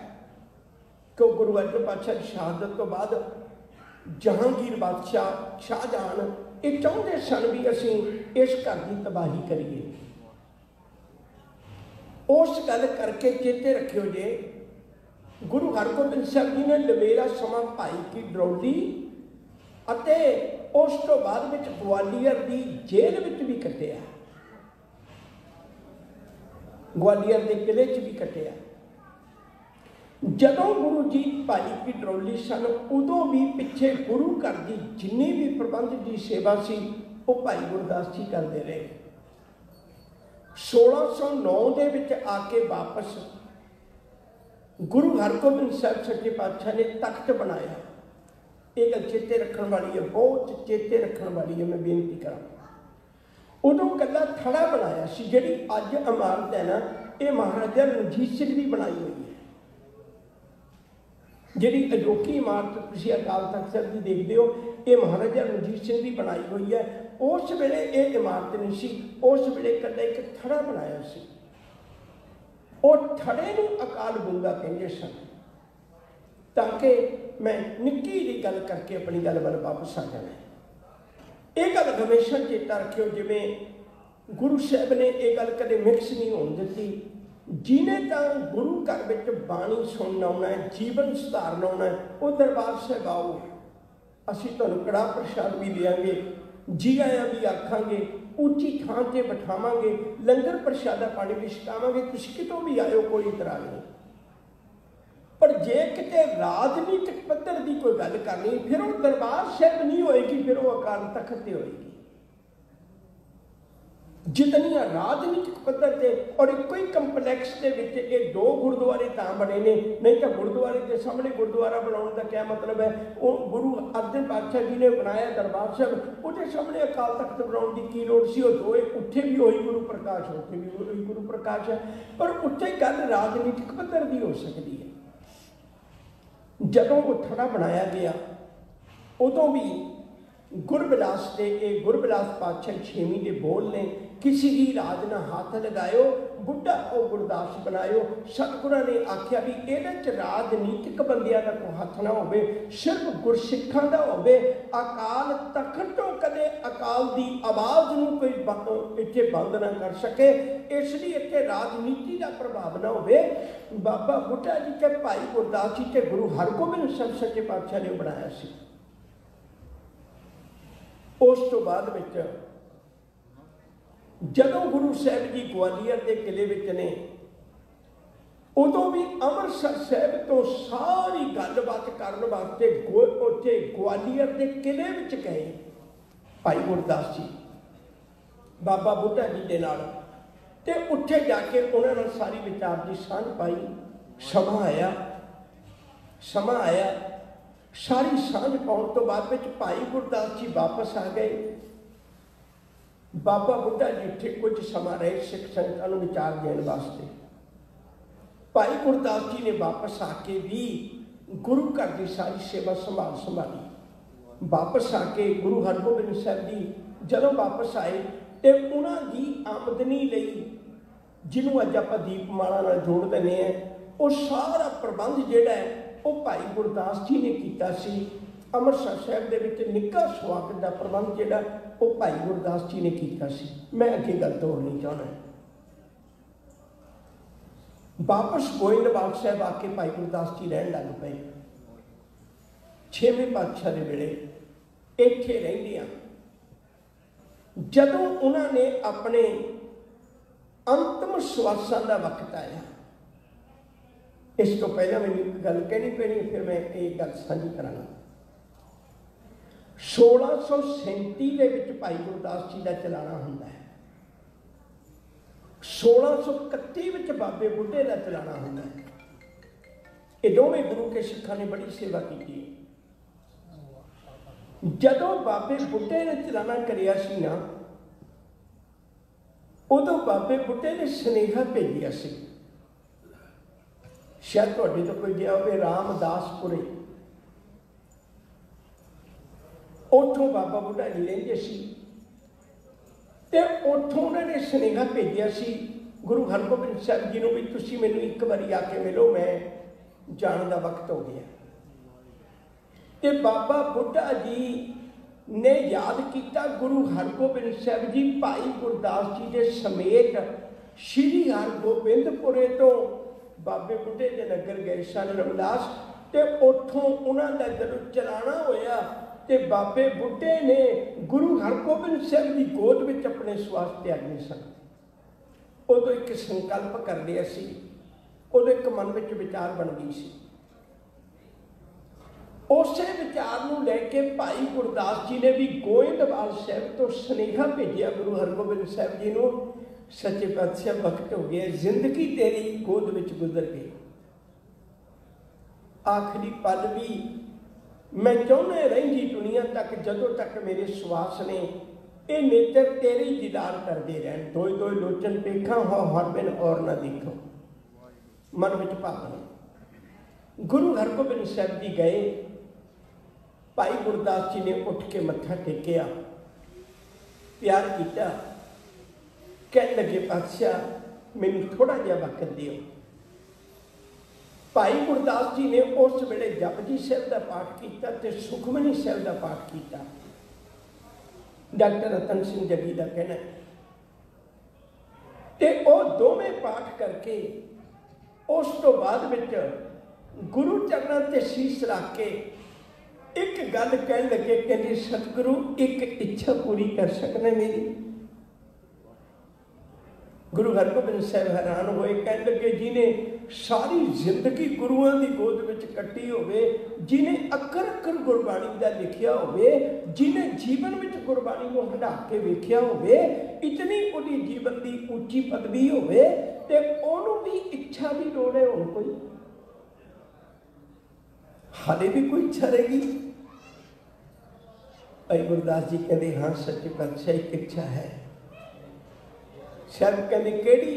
S1: ਕਿਉਂ ਗੁਰੂ ਅਰਜਨ ਪਾਤਸ਼ਾਹ ਦੀ ਸ਼ਹਾਦਤ ਤੋਂ ਬਾਅਦ ਜਹਾਂਗੀਰ ਬਾਦਸ਼ਾਹ, ਸ਼ਾਹਜਹਾਨ ਇਹ ਚਾਹੁੰਦੇ ਸਨ ਵੀ ਅਸੀਂ ਇਸ ਘਰ ਦੀ ਤਬਾਹੀ ਕਰੀਏ। ਉਸ ਗੱਲ ਕਰਕੇ ਚੇਤੇ ਰੱਖਿਓ ਜੇ ਗੁਰੂ ਹਰਗੋਬਿੰਦ ਸਾਹਿਬ ਜੀ ਨੇ ਲਵੇਰਾ ਸਮਾਂ ਭਾਈ ਕੀ ਡਰੌਲੀ ਅਤੇ ਉਸ ਤੋਂ ਬਾਅਦ ਵਿੱਚ ਗਵਾਲੀਅਰ ਦੀ ਜੇਲ੍ਹ ਵਿੱਚ ਵੀ ਕੱਟਿਆ, ਗਵਾਲੀਅਰ ਦੇ ਕਿਲੇ 'ਚ ਵੀ ਕੱਟਿਆ। ਜਦੋਂ ਗੁਰੂ ਜੀ ਭਾਈ ਕੀ ਡਰੌਲੀ ਸਨ ਉਦੋਂ ਵੀ ਪਿੱਛੇ ਗੁਰੂ ਘਰ ਦੀ ਜਿੰਨੀ ਵੀ ਪ੍ਰਬੰਧ ਦੀ ਸੇਵਾ ਸੀ ਉਹ ਭਾਈ ਗੁਰਦਾਸ ਜੀ ਕਰਦੇ ਰਹੇ। 1609 ਦੇ ਵਿੱਚ ਆ ਕੇ ਵਾਪਸ ਗੁਰੂ ਹਰਗੋਬਿੰਦ ਸਾਹਿਬ ਸੱਚੇ ਪਾਤਸ਼ਾਹ ਨੇ ਤਖਤ ਬਣਾਇਆ। ਇਹ ਗੱਲ ਚੇਤੇ ਰੱਖਣ ਵਾਲੀ ਹੈ, ਬਹੁਤ ਚੇਤੇ ਰੱਖਣ ਵਾਲੀ ਹੈ। ਮੈਂ ਬੇਨਤੀ ਕਰਾਂ, ਉਦੋਂ ਇਕੱਲਾ ਥੜਾ ਬਣਾਇਆ ਸੀ। ਜਿਹੜੀ ਅੱਜ ਇਮਾਰਤ ਹੈ ਨਾ, ਇਹ ਮਹਾਰਾਜਾ ਰਣਜੀਤ ਸਿੰਘ ਦੀ ਬਣਾਈ ਹੋਈ ਹੈ। ਜਿਹੜੀ ਅਜੋਕੀ ਇਮਾਰਤ ਤੁਸੀਂ ਅਕਾਲ ਤਖਤ ਸਾਹਿਬ ਦੀ ਦੇਖਦੇ ਹੋ, ਇਹ ਮਹਾਰਾਜਾ ਰਣਜੀਤ ਸਿੰਘ ਦੀ ਬਣਾਈ ਹੋਈ ਹੈ। ਉਸ ਵੇਲੇ ਇਹ ਇਮਾਰਤ ਨਹੀਂ ਸੀ, ਉਸ ਵੇਲੇ ਇਕੱਲਾ ਇੱਕ ਥੜਾ ਬਣਾਇਆ ਸੀ। ਉਹ ਥੜੇ ਨੂੰ ਅਕਾਲ ਬੁੰਗਾ ਕਹਿੰਦੇ ਸਨ। ਤਾਂ ਕਿ ਮੈਂ ਨਿੱਕੀ ਜਿਹੀ ਗੱਲ ਕਰਕੇ ਆਪਣੀ ਗੱਲ ਵੱਲ ਵਾਪਸ ਆ ਜਾਣਾ। ਇਹ ਗੱਲ ਹਮੇਸ਼ਾ ਚੇਤਾ ਰੱਖਿਓ, ਜਿਵੇਂ ਗੁਰੂ ਸਾਹਿਬ ਨੇ ਇਹ ਗੱਲ ਕਦੇ ਮਿਕਸ ਨਹੀਂ ਹੋਣ ਦਿੱਤੀ। ਜਿਹਨੇ ਤਾਂ ਗੁਰੂ ਘਰ ਵਿੱਚ ਬਾਣੀ ਸੁਣਨ ਆਉਣਾ ਹੈ, ਜੀਵਨ ਸੁਧਾਰਨ ਆਉਣਾ ਹੈ, ਉਹ ਦਰਬਾਰ ਸਾਹਿਬ ਆਓ। ਅਸੀਂ ਤੁਹਾਨੂੰ ਕੜਾਹ ਪ੍ਰਸ਼ਾਦ ਵੀ ਦੇਵਾਂਗੇ, ਜੀ ਆਇਆਂ ਵੀ ਆਖਾਂਗੇ, ਉੱਚੀ ਥਾਂ 'ਤੇ ਬਿਠਾਵਾਂਗੇ, ਲੰਗਰ ਪ੍ਰਸ਼ਾਦਾ ਪਾਣੀ ਵੀ ਛਕਾਵਾਂਗੇ। ਤੁਸੀਂ ਕਿਤੋਂ ਵੀ ਆਇਓ, ਕੋਈ ਇਤਰਾਜ਼ ਨਹੀਂ। ਪਰ ਜੇ ਕਿਤੇ ਰਾਜਨੀਤਿਕ ਪੱਧਰ ਦੀ ਕੋਈ ਗੱਲ ਕਰਨੀ, ਫਿਰ ਉਹ ਦਰਬਾਰ ਸਾਹਿਬ ਨਹੀਂ ਹੋਏਗੀ, ਫਿਰ ਉਹ ਅਕਾਲ ਤਖਤ ਤੇ ਹੋਏਗੀ। ਜਿਤਨੀਆਂ ਰਾਜਨੀਤਿਕ ਪੱਧਰ ਤੇ ਔਰ ਇੱਕੋ ਹੀ ਕੰਪਲੈਕਸ ਦੇ ਵਿੱਚ ਇਹ ਦੋ ਗੁਰਦੁਆਰੇ ਤਾਂ ਬਣੇ ਨੇ, ਨਹੀਂ ਤਾਂ ਗੁਰਦੁਆਰੇ ਦੇ ਸਾਹਮਣੇ ਗੁਰਦੁਆਰਾ ਬਣਾਉਣ ਦਾ ਕਿਆ ਮਤਲਬ ਹੈ। ਉਹ ਗੁਰੂ ਅਰਜਨ ਪਾਤਸ਼ਾਹ ਜੀ ਨੇ ਬਣਾਇਆ ਦਰਬਾਰ ਸਾਹਿਬ, ਉਹਦੇ ਸਾਹਮਣੇ ਅਕਾਲ ਤਖਤ ਬਣਾਉਣ ਦੀ ਕੀ ਲੋੜ ਸੀ। ਉਹ ਦੋਏ ਉੱਥੇ ਵੀ ਉਹੀ ਗੁਰੂ ਪ੍ਰਕਾਸ਼, ਉੱਥੇ ਵੀ ਉਹੀ ਗੁਰੂ ਪ੍ਰਕਾਸ਼ ਹੈ। ਪਰ ਉੱਥੇ ਗੱਲ ਰਾਜਨੀਤਿਕ ਪੱਧਰ ਦੀ ਹੋ ਸਕਦੀ ਹੈ। ਜਦੋਂ ਉਹ ਥੜਾ ਬਣਾਇਆ ਗਿਆ ਉਦੋਂ ਵੀ ਗੁਰਬਿਲਾਸ ਦੇ, ਇਹ ਗੁਰਬਿਲਾਸ ਪਾਤਸ਼ਾਹ 6ਵੀਂ ਦੇ ਬੋਲ ਨੇ, ਕਿਸੇ ਦੀ ਰਾਜ ਨਾ ਹੱਥ ਲਗਾਇਓ, ਬੁੱਢਾ ਉਹ ਗੁਰਦਾਸ ਬਣਾਇਓ। ਸਤਿਗੁਰਾਂ ਨੇ ਆਖਿਆ ਵੀ ਇਹਦੇ 'ਚ ਰਾਜਨੀਤਿਕ ਬੰਦਿਆਂ ਦਾ ਕੋਈ ਹੱਥ ਨਾ ਹੋਵੇ, ਸਿਰਫ ਗੁਰਸਿੱਖਾਂ ਦਾ ਹੋਵੇ। ਅਕਾਲ ਤਖਤ ਤੋਂ ਕਦੇ ਅਕਾਲ ਦੀ ਆਵਾਜ਼ ਨੂੰ ਕੋਈ ਇੱਥੇ ਬੰਦ ਨਾ ਕਰ ਸਕੇ, ਇਸ ਲਈ ਇੱਥੇ ਰਾਜਨੀਤੀ ਦਾ ਪ੍ਰਭਾਵ ਨਾ ਹੋਵੇ। ਬਾਬਾ ਬੁੱਢਾ ਜੀ ਤੇ ਭਾਈ ਗੁਰਦਾਸ ਜੀ ਤੇ ਗੁਰੂ ਹਰਗੋਬਿੰਦ ਸਾਹਿਬ ਸੱਚੇ ਪਾਤਸ਼ਾਹ ਨੇ ਬਣਾਇਆ ਸੀ। ਉਸ ਤੋਂ ਬਾਅਦ ਵਿੱਚ ਜਦੋਂ ਗੁਰੂ ਸਾਹਿਬ ਜੀ ਗਵਾਲੀਅਰ ਦੇ ਕਿਲੇ ਵਿੱਚ ਨੇ, ਉਦੋਂ ਵੀ ਅੰਮ੍ਰਿਤਸਰ ਸਾਹਿਬ ਤੋਂ ਸਾਰੀ ਗੱਲਬਾਤ ਕਰਨ ਵਾਸਤੇ ਉੱਥੇ ਗਵਾਲੀਅਰ ਦੇ ਕਿਲੇ ਵਿੱਚ ਗਏ ਭਾਈ ਗੁਰਦਾਸ ਜੀ ਬਾਬਾ ਬੁੱਢਾ ਜੀ ਦੇ ਨਾਲ, ਤੇ ਉੱਥੇ ਜਾ ਕੇ ਉਹਨਾਂ ਨਾਲ ਸਾਰੀ ਵਿਚਾਰ ਦੀ ਸਾਂਝ ਪਾਈ। ਸਮਾਂ ਆਇਆ ਸਾਰੀ ਸਾਂਝ ਪਾਉਣ ਤੋਂ ਬਾਅਦ ਵਿੱਚ ਭਾਈ ਗੁਰਦਾਸ ਜੀ ਵਾਪਸ ਆ ਗਏ। ਬਾਬਾ ਬੁੱਢਾ ਜੀ ਉੱਥੇ ਕੁਝ ਸਮਾਂ ਰਹੇ ਸਿੱਖ ਸੰਗਤਾਂ ਨੂੰ ਵਿਚਾਰ ਦੇਣ ਵਾਸਤੇ। ਭਾਈ ਗੁਰਦਾਸ ਜੀ ਨੇ ਵਾਪਸ ਆ ਕੇ ਵੀ ਗੁਰੂ ਘਰ ਦੀ ਸਾਰੀ ਸੇਵਾ ਸੰਭਾਲੀ। ਵਾਪਸ ਆ ਕੇ ਗੁਰੂ ਹਰਗੋਬਿੰਦ ਸਾਹਿਬ ਜੀ ਜਦੋਂ ਵਾਪਸ ਆਏ ਤੇ ਉਹਨਾਂ ਦੀ ਆਮਦਨੀ ਲਈ, ਜਿਹਨੂੰ ਅੱਜ ਆਪਾਂ ਦੀਪਮਾਲਾ ਨਾਲ ਜੋੜ ਦਿੰਦੇ ਹਾਂ, ਉਹ ਸਾਰਾ ਪ੍ਰਬੰਧ ਜਿਹੜਾ ਹੈ ਉਹ ਭਾਈ ਗੁਰਦਾਸ ਜੀ ਨੇ ਕੀਤਾ ਸੀ। ਅੰਮ੍ਰਿਤਸਰ ਸਾਹਿਬ ਦੇ ਵਿੱਚ ਨਿੱਘਾ ਸਵਾਗਤ ਦਾ ਪ੍ਰਬੰਧ ਜਿਹੜਾ ਉਹ ਭਾਈ ਗੁਰਦਾਸ ਜੀ ਨੇ ਕੀਤਾ ਸੀ। ਮੈਂ ਅੱਗੇ ਗੱਲ ਤੋੜਨੀ ਚਾਹੁੰਦਾ। ਵਾਪਸ ਗੋਇੰਦਵਾਲ ਸਾਹਿਬ ਆ ਕੇ ਭਾਈ ਗੁਰਦਾਸ ਜੀ ਰਹਿਣ ਲੱਗ ਪਏ। 6ਵੇਂ ਪਾਤਸ਼ਾਹ ਦੇ ਵੇਲੇ ਇੱਥੇ ਰਹਿੰਦਿਆਂ जदों उन्होंने अपने अंतिम श्वासां का वक्त आया, इस तो पहला मैंने एक गल कहनी पैनी, फिर मैं एक गल साझी करांगा। 1637 ਦੇ ਵਿੱਚ भाई गुरदास जी का चलाना ਹੁੰਦਾ है, 1631 ਵਿੱਚ बाबे बुढ़े का चलाना ਹੁੰਦਾ है। ये दोवें गुरु के सिखां ने बड़ी सेवा की। जदों बाबे बुढ़े ने चलाना करिया सी ना, उदों बाबे बुढ़े ने सुनेहा भेजिया सी, शायद तुहाडे तो कोई गया होवे रामदासपुरे, उठों बाबा बुढ़ा जी रहिंदे सी ते उठों उन्होंने सुनेहा भेजिया सी गुरु हरगोबिंद साहब जी नूं भी तुसीं मैनूं एक बारी आके मिलो, मैं जाण दा वक्त हो गया। ते बाबा बुढ़ा जी ने याद किया गुरु हरगोबिंद साहब जी भाई गुरदास जी के समेत श्री हरगोबिंदपुरे तो बाबे बुढ़े के नगर गए सन रमदास, ते उठों उन्होंने जदों चलाना होया ते बाबे बुढ़े ने गुरु हरगोबिंद साहब की गोद में अपने श्वास त्यागे सन। उदों एक संकल्प कर लिया सी, उदों एक मन में विचार बन गई सी। उस विचार को लैके भाई गुरदास जी ने भी गोइंदवाल साहब तो सुनेहा भेजिया गुरु हरगोबिंद साहब जी को, सच्चे पातशाह वक्त हो गया, जिंदगी तेरी गोद में गुजर गई, आखिरी पल भी मैं चाहुंदा रहिंदी दुनिया तक, जदों तक मेरे श्वास ने ये नेत्र तेरे ही दीदार करते रहन, दोए दोए लोचन पेखा हो हर बिन और ना देखो, मन में भावना। गुरु हरगोबिंद साहब जी गए, भाई गुरदास जी ने उठ के मत्था टेकिया, प्यार किया, कह लगे पातशाह मैनूं थोड़ा जिहा वक्त दिओ। भाई गुरदास जी ने उस वेले जपजी साहब का पाठ किया ते सुखमनी साहब का पाठ किया। डॉक्टर रतन सिंह जगी का कहना है ते वो दोवें पाठ करके उस तो बाद विच गुरु चरणों ते शीश रख के एक गल कह लगे, कहते सतगुरु एक इच्छा पूरी कर सकना मेरी। गुरु हरगोबिंद साहब हैरान होए, कह लगे जिन्हें सारी जिंदगी गुरुओं की गोद में कट्टी होवे, जिन्हें अक्कर अक्कर गुरबाणी का लिखिया होवे, जिन्हें जीवन में गुरबाणी को हटा के वेख्या होवे, इतनी उहदी जीवन की उच्ची पदवी होवे ते ओनू भी इच्छा की लोड़ है। हुण कोई हाले भी कोई इच्छा रहेगी? भाई गुरदास जी कहते हाँ सच्चे पातशाह एक इच्छा है। साहब कहते केड़ी?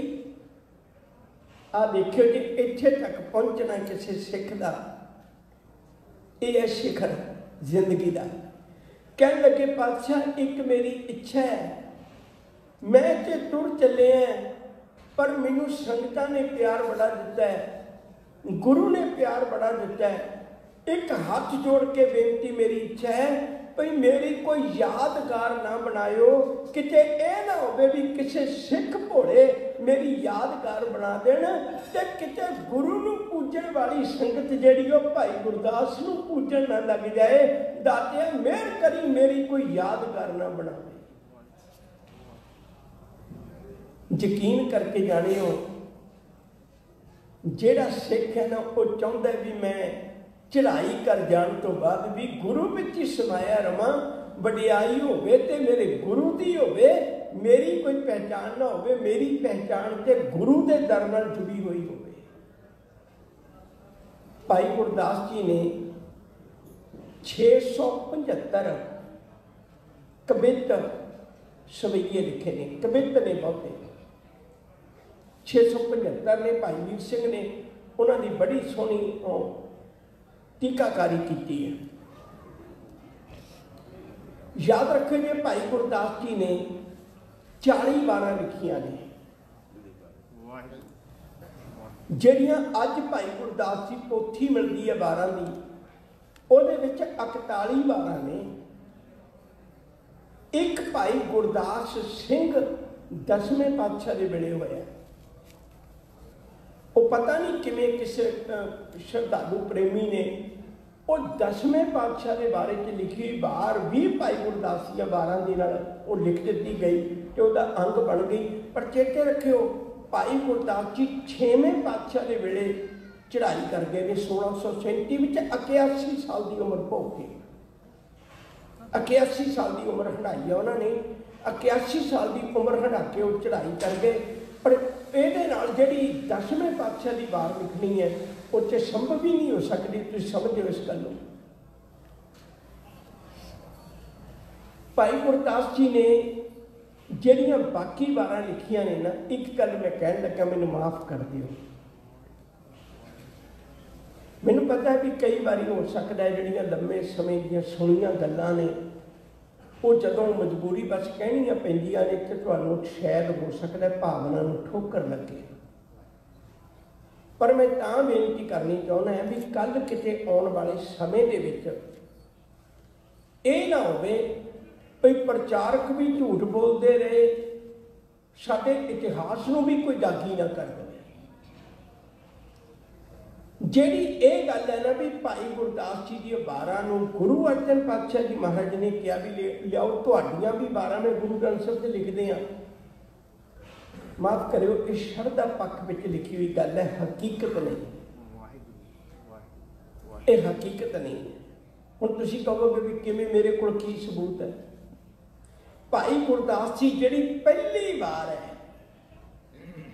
S1: आ देखियो जी इत्थे तक पहुंचना किसी सिख का यह है शिखर जिंदगी का। कह लगे पातशाह एक मेरी इच्छा है, मैं तो तुर चले हैं पर मैनू संगतां ने प्यार बड़ा दिता है, गुरु ने प्यार बड़ा दिता है। एक हाथ जोड़ के बेनती मेरी इच्छा है भाई मेरी कोई यादगार ना बनायो, किते ए ना होवे भी किसी सिख भोले मेरी यादगार बना देन ते किते गुरु नूं पूजण वाली संगत जिहड़ी ओ भाई गुरदास नूं पूजण ना लग जाए। दातिया मेहर करी मेरी कोई यादगार ना बनावे। यकीन करके जाने हो जिहड़ा सिख है ना वो चाहुंदा भी मैं चढ़ाई कर जाने तो बाद भी गुरु विच ही समाया रवां, वडियाई होवे ते मेरे गुरु दी होवे, मेरी कोई पहचान ना होवे, मेरी पहचान ते गुरु दे दर नाल जुड़ी हुई होवे। भाई गुरदास जी ने 675 कवित सवैये लिखे ने, कवित ने बहुते 675 ने। भाई वीर सिंह ने उन्होंने बड़ी सोहनी टीकाकारी की है। याद रखेंगे भाई गुरदास जी ने 40 वारां लिखिया ने, जिहड़ियां अज भाई गुरदास जी पोथी मिलती है वारां दी, उहदे विच 41 वारां ने। एक भाई गुरदास सिंह 10वें पातशाह दे वेले होया, वो पता नहीं किमें किसी श्रद्धालु प्रेमी ने वो 10वें पातशाह के बारे च लिखी हुई वार भी भाई गुरदास दियां वारां दे नाल वो लिख दी गई तो वह अंग बन गई। पर चेते रखियो भाई गुरदास जी 6वें पातशाह के वेले चढ़ाई कर गए ने 1637 में 81 साल की उम्र भोग के 81 साल की उम्र हंडाई है उन्होंने 81 साल की उम्र हंडा के वो चढ़ाई कर गए। पर ये जी 10वें पातशाह की वार लिखनी है वो संभव ही नहीं हो सकती। तुम समझो इस गल। भाई गुरदास जी ने ਜਿਹੜੀਆਂ बाकी वारां लिखियां ने ना, एक गल मैं कहन लगा, मैनू माफ़ कर दिओ। मैनू पता है भी कई बार हो सकता है ਜਿਹੜੀਆਂ लंबे समय ਦੀਆਂ सुनिया गल्लां ने वो जदों मजबूरी बस कहनियां पैंदियां ने कि तुहानूं शायद हो सकता है भावना नूं ठोकर लगे। पर मैं तां बेनती करनी चाहुंदा है भी कल किते आउण वाले समय दे विच ये ना होवे भई प्रचारक भी झूठ बोलते रहे, साडे इतिहास नूं भी कोई दागी ना कर दे। ਜਿਹੜੀ ਇਹ ਗੱਲ है ना भी भाई गुरदास जी की वारां नूं गुरु अर्जन पातशाह जी महाराज ने कहा भी लियाओ तुहाडियां भी वारां में गुरु ग्रंथ साहिब च लिखदे आ। माफ करियो इस शरधा पक्ष में लिखी हुई गल है, हकीकत नहीं। ये हकीकत नहीं है। हुण तुसीं कहोगे भी किवें, मेरे कोल की सबूत है। भाई गुरदास जी जिहड़ी पहली वार है,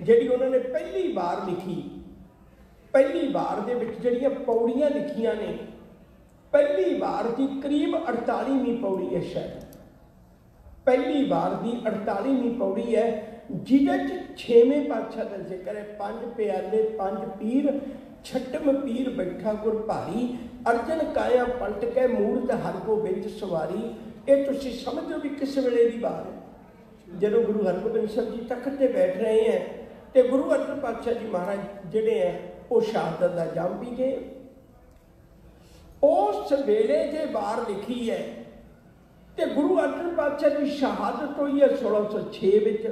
S1: जिहड़ी उन्होंने पहली वार लिखी, पहली वार दे विच जिहड़ियां पौड़ियां लिखियां ने, पहली वार की करीब 48वीं पौड़ी है। शायद पहली वार की 48वीं पौड़ी है, जिहदे 6वें पातशाह का जिक्र है। 5 प्याले 5 पीर, छठम पीर बैठा गुर भारी, अर्जन काया पलट के मूरत हरगोबिंद सवारी। ये तुसीं समझो भी किस वेले की वार है। जदों गुरु हरगोबिंद साहब जी तख्त ते बैठ रहे हैं तो गुरु अर्जन पातशाह जी महाराज जिहड़े हैं वो शहादत का जाम पी गए। उस वेले जे वार लिखी है तो गुरु अर्जन पातशाह की शहादत हुई है 1606 विच,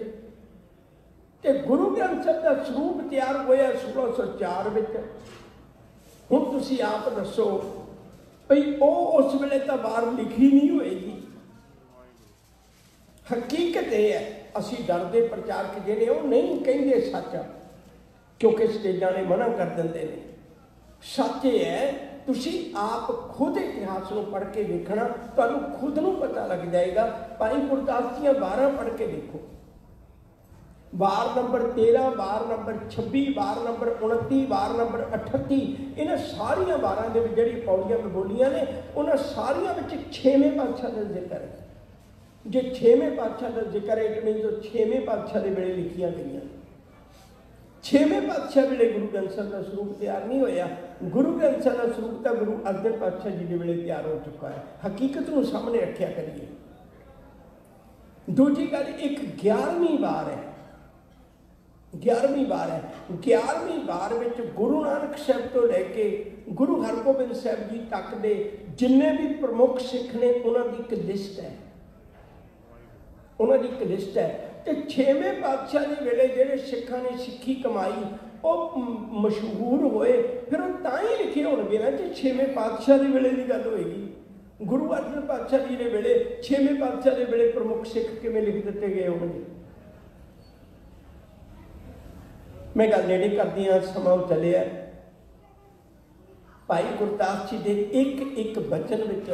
S1: ते गुरु ग्रंथ साहिब का स्वरूप तैयार होया 1604 विच। हुण तुसीं आप दसो भई वो उस वेले तो वार लिखी नहीं होएगी। हकीकत यह है, असी डरदे प्रचारक जिहड़े वो नहीं कहिंदे सच, क्योंकि स्टेजां ने मना कर देंदे ने। सच ये है, तुसी आप खुद इतिहास को पढ़ के देखना, तुहानूं खुद नूं पता लग जाएगा। भाई गुरदास दीआं वारां पढ़ के देखो, वार नंबर 13, वार नंबर 26, वार नंबर 29, वार नंबर 38, इन्हां सारियां वारां दे विच जिहड़ी पौड़ियां मैं बोलियां ने, उन्हां सारियां विच 6वें पातशाह दा जिक्र है। जे 6वें पातशाह का जिक्र है, इट मीन जो 6वें पातशाह के वेले लिखिया गई। 6वें पातशाह वेले गुरु ग्रंथ साहिब का स्वरूप तैयार नहीं होया। गुरु ग्रंथ साहिब का स्वरूप तो गुरु अर्जन पातशाह जी के वेले तैयार हो चुका है। हकीकत को सामने रखा करिए। दूजी गल, एक 11वीं वार है, 11वीं वार है। 11वीं वार में गुरु नानक साहब तो लैके गुरु हरगोबिंद साहब जी तक के जिन्ने भी प्रमुख सिख ने उन्होंने एक लिस्ट है, उन्होंने एक लिस्ट है। तो 6वें पातशाह के वेले जिहड़े सिखां ने सिक्खी कमाई वो मशहूर होए, फिर वो तां ही लिखे होणगे ना कि 6वें पातशाह के वेले की गल होएगी। गुरु अर्जन पातशाह जी के वेले 6वें पातशाह के वेले प्रमुख सिख किवें लिख दिते गए होणगे। मैं गल नेड़े करदी हां, समां चलिया। भाई गुरदास जी के एक एक वचन विच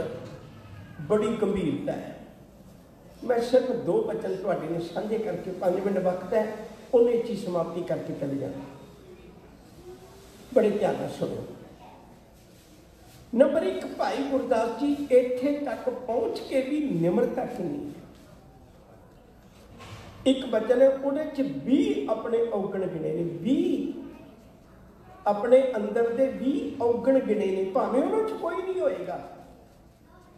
S1: बड़ी गंभीरता है। मैं सिर्फ 2 वचन तुहाडे नाल साझे करके 5 मिनट वक्त है उन्हें चीज समाप्ति करके चले जाना। बड़े ध्यान सुनो। नंबर 1, भाई गुरदास जी इत्थे तक पहुँच के भी निम्रता कितनी है। एक वचन है उहदे 20 अपने औगण गिने ने, 20 अपने अंदर दे 20 औगण गिने ने, भावें उन्होंने कोई नहीं होएगा,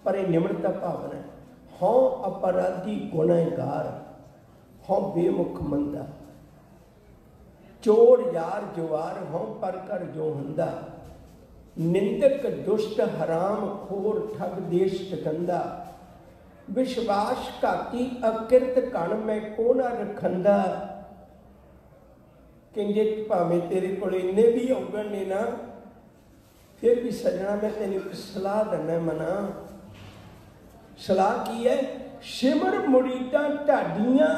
S1: पर यह निम्रता भावना है। हों अपराधी गुनहगार, हों बेमुख मंदा, चोर यार जवार हों पर कर जो हंदा, निंदक दुष्ट हराम खोर ठग देश टकंदा, विश्वास घाती अकिरत कण मैं को ना रखंदा। कहंदे भावें तेरे कोल इन्ने भी औगण ने ना, फिर भी सजना मैं तेन एक सलाह देना मना। सलाह की है? सिमर मुरीदा ढाडियां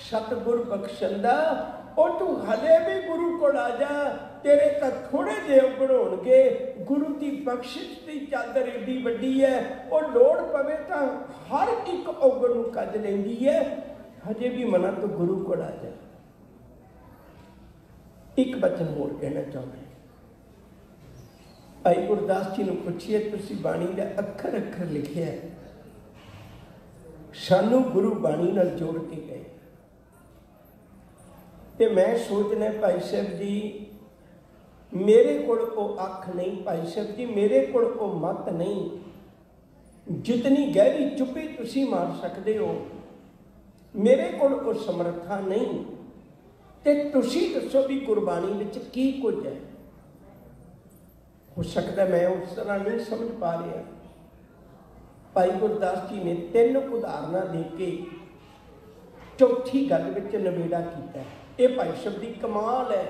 S1: सतगुर बख्शंदा। और तू हले भी गुरु को आ जा, तेरे तो थोड़े जे उगड़ होणगे। गुरु की बख्शिश की चादर एडी वड्डी है, और लोड़ पवे तो हर एक औगड़ नूं कज लैंदी है। हजे भी मना तो गुरु को आ जा। एक वचन होर कहना चाहुंदा। भाई गुरदास जी नूं पुछिए, तुसीं बाणी दा अखर अखर लिखिया है, सानू गुरु बाणी नाल जोड़ के गए। तो मैं सोचना भाई साहब जी, मेरे को अख नहीं, भाई साहब जी मेरे को मत नहीं। जितनी गहरी चुप्पी तुसी मार सकते हो, मेरे को समर्था नहीं। तो तुसी दसो भी गुरबाणी विच की कुछ है। हो सकता मैं उस तरह नहीं समझ पा रहा। भाई गुरदास जी ने 3 उदाहरण दे के चौथी गल विच नवेड़ा किया। ये भाई साहब की कमाल है।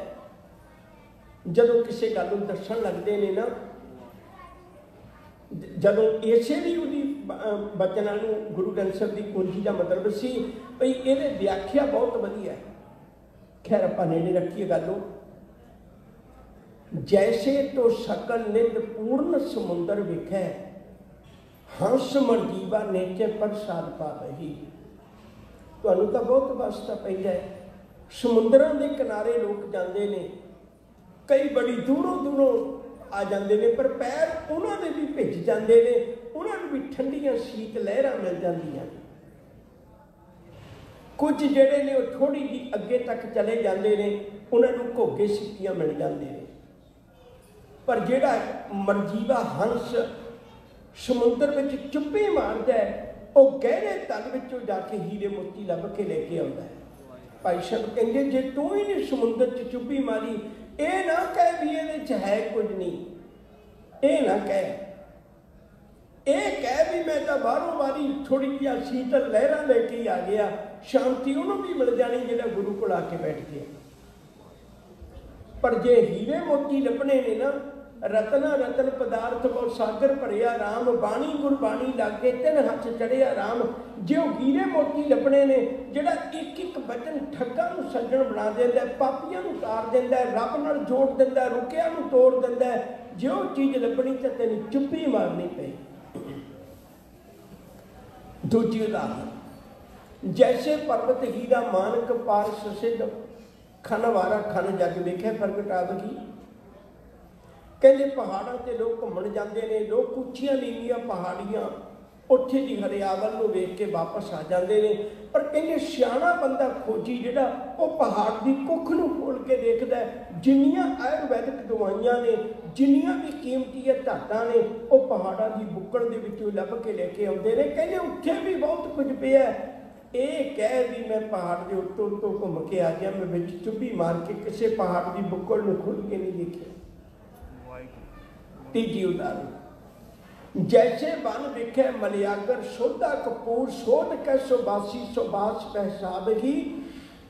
S1: जदों किसी गल नूं दस्सण लगदे ने ना, जदों इसे भी उहदी बचनां नूं गुरु ग्रंथ साहिब की कुंजी का मतलब सी भई इहदी व्याख्या बहुत वधिया है। खैर आपां नेड़े रखीए गल। जैसे तो सकल निध पूर्ण समुंदर विखै, हंस मरजीवा नेचे प्रसाद पावही। तुहानूं तां बहुत वास्ता पैंदा है। समुद्रां दे किनारे लोग जाते हैं, कई बड़ी दूरों दूरों आ जाते हैं, पर पैर उन्होंने भी भिज जाते हैं, उन्होंने भी ठंडियां शीत लहरां मिल जांदियां। कुछ जिहड़े ने थोड़ी जी अगे तक चले जाते हैं, उन्होंने घोगे सिक्कियां मिल जाते हैं। पर जिहड़ा मरजीवा हंस समुद्र में चुप्पी मारदा है, वह गहरे तल विचों जाके हीरे मोती लभ के लेके आता है। भाई साहब कहते जे तू ही नहीं समुद्र च चुप्पी मारी, ये ना कह भी ये है कुछ नहीं, ये ना कह, ये कह भी मैं तो बारों बारी थोड़ी जी शीतल लहरां लेके आ गया। शांति उन्होंने भी मिल जानी जो गुरु को आके बैठ गया। पर जे हीरे मोती लभने ने ना, रतना रतन पदार्थ बहुत सागर भरिया राम, बाणी गुरबाणी लागे 3 हथ चढ़िया राम। जो हीरे मोती लभने ने, जिहड़ा एक एक वचन ठग्गां नूं सज्जण बना दिंदा, पापियां नूं तार दिंदा, रब नाल जोड़ दिंदा, रुकिया नूं तोड़ दिंदा। जो चीज़ लभनी तां तैनूं चुप्पी मारनी पई। दूजी उदाहरण, जैसे पर्वत हीरा मानक पारस सिद्ध, खन वारा खन जग वेखे प्रगटावगी। कहते पहाड़ों से लोग घूमन जाते हैं, लोग उच्चियां नीवियां पहाड़ियां उत्थे दी हरियावल नूं वेख के वापस आ जाते हैं। पर कहते सियाणा बंदा खोजी जिहड़ा वो पहाड़ की कुख नूं खोल के देखदा है। जिन्नियां आयुर्वैदिक दवाइयां ने, जिन्नियां भी कीमती धातां ने, वो पहाड़ां की बुक्कड़ दे विचों लभ के लेके आउंदे ने। कहते उत्थे भी बहुत कुछ पिया है। ये कह भी मैं पहाड़ के उत्तों उत्तों घूम के आ गया, मैं विच चुप्पी मार के किसी पहाड़ की बुक्कड़ नूं खुल के नहीं देखिया। तीजी उदाहरण, जैसे वन विखे मलियागर सोधा कपूर, सोध कै सुबासी सुबास पहसाबगी।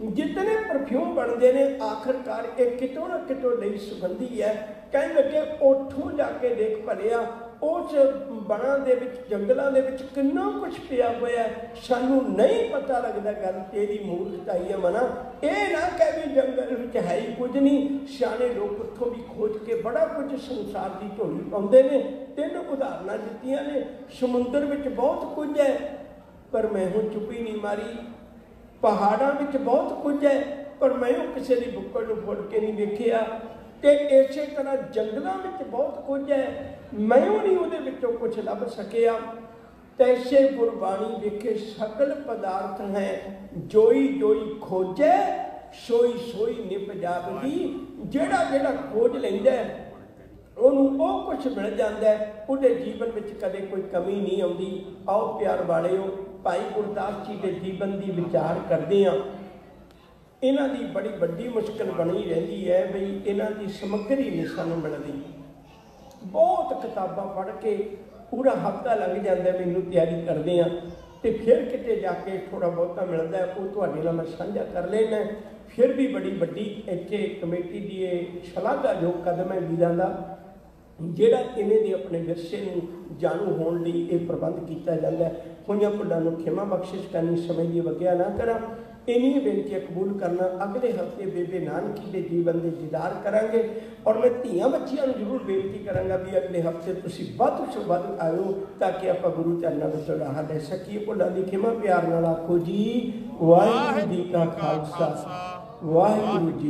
S1: जितने परफ्यूम बनते हैं आखिरकार एक कितों ना कितों नहीं सुगंधी है। कह लगे उठों जाके देख भलिया उस बना दे विच जंगलों के विच कितना कुछ पिया होया, सानू नहीं पता लगता। गल तेरी मूर्खताई है मना, ये ना कह भी जंगल विच है ही कुछ नहीं। सियाणे लोग उत्थों भी खोज के बड़ा कुछ संसार की झोली पाउंदे ने। 3 उदाहरण दित्तियां ने। समुंदर विच बहुत कुछ है, पर मैं हूँ चुप्पी नहीं मारी। पहाड़ों में बहुत कुछ है, पर मैं किसी की बुक्कड़ नूं फुल के नहीं देखिया। तो इस तरह जंगलों में बहुत कुछ है, मैं नहीं उहदे विचों कुछ लभ सकिया। तैसे गुरबाणी विखे सकल पदार्थ हैं, जोई जोई खोजे सोई सोई निप जावगी। जेड़ा जेड़ा खोज लैंदा उन्होंने वो कुछ मिल जाता है, उहदे जीवन में कदे कोई कमी नहीं आती। आओ प्यार वालिओ, भाई गुरदास जी के जीवन की विचार करते हैं। इन्हां दी बड़ी वड्डी मुश्किल बनी रही है बई इन्हां दी समग्री नहीं सानू मिलती। बहुत किताबां पढ़ के पूरा हफ्ता लग जाता है मैनू तैयारी करते हैं, तो फिर किते जाके थोड़ा बहुता मिलता है, वो तुहाडे नाल मैं साझा कर लेना। फिर भी बड़ी वड्डी इत्थे कमेटी की शलाघायोग कदम है वीरां दा। ਜਿਹੜਾ ਇਵੇਂ ਦੇ ਆਪਣੇ ਵਿਰਸੇ ਨੂੰ ਜਾਣੂ ਹੋਣ ਲਈ ਇਹ ਪ੍ਰਬੰਧ ਕੀਤਾ ਜਾਂਦਾ ਹੈ। ਹੋਈਆਂ ਭੁੱਲਾਂ ਨੂੰ ਖਿਮਾ ਬਖਸ਼ਿਸ਼ ਕਰਨੀ, ਸਮੇਂ ਦੀ ਵਗਿਆ ਨਾ ਕਰਾਂ। इन्हीं बेनतियां कबूल करना। अगले हफ्ते बेबे नानकी के जीवन के दीदार करांगे और मैं धियां बच्चियां नूं जरूर बेनती करांगा भी अगले हफ्ते तुसीं वध तो वध आयो ताकि आपां गुरु चरनां विचों राह ले सकीए। भुल्लां दी खिमा प्यार नाल आखो जी वाहिगुरू जी का खालसा वाहिगुरू जी।